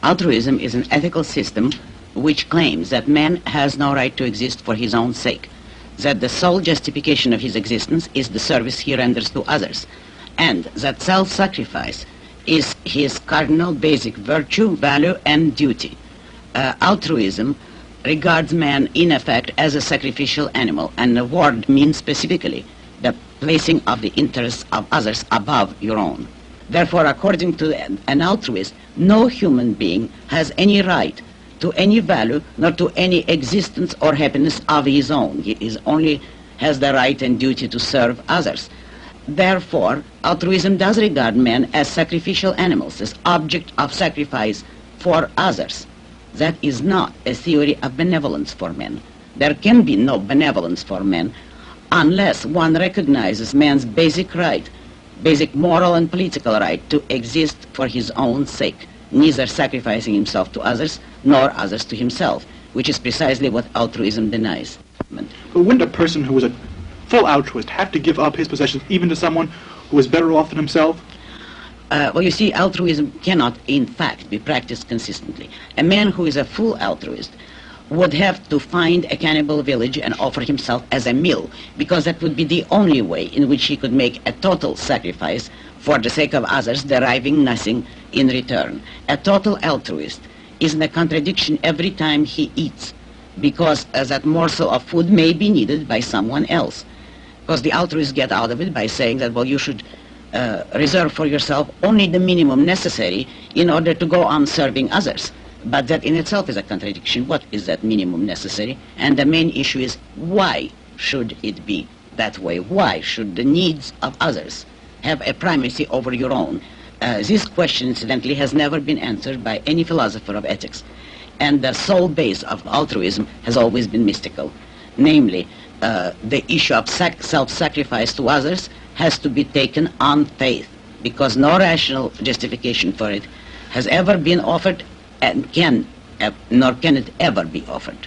Altruism is an ethical system which claims that man has no right to exist for his own sake, that the sole justification of his existence is the service he renders to others, and that self-sacrifice is his cardinal basic virtue, value, and duty. Altruism regards man in effect as a sacrificial animal, and the word means specifically the placing of the interests of others above your own. Therefore, according to an altruist, no human being has any right to any value, nor to any existence or happiness of his own. He only has the right and duty to serve others. Therefore, altruism does regard men as sacrificial animals, as object of sacrifice for others. That is not a theory of benevolence for men. There can be no benevolence for men unless one recognizes man's basic right, basic moral and political right to exist for his own sake, neither sacrificing himself to others nor others to himself, which is precisely what altruism denies. But wouldn't a person who was a full altruist have to give up his possessions even to someone who is better off than himself? Well, you see, altruism cannot, in fact, be practiced consistently. A man who is a full altruist would have to find a cannibal village and offer himself as a meal, because that would be the only way in which he could make a total sacrifice for the sake of others, deriving nothing in return. A total altruist is in a contradiction every time he eats, because that morsel of food may be needed by someone else. Because the altruists get out of it by saying that, well, you should reserve for yourself only the minimum necessary in order to go on serving others. But that in itself is a contradiction. What is that minimum necessary? And the main issue is, why should it be that way? Why should the needs of others have a primacy over your own? This question, incidentally, has never been answered by any philosopher of ethics. And the sole base of altruism has always been mystical. Namely, the issue of self-sacrifice to others has to be taken on faith, because no rational justification for it has ever been offered and nor can it ever be offered.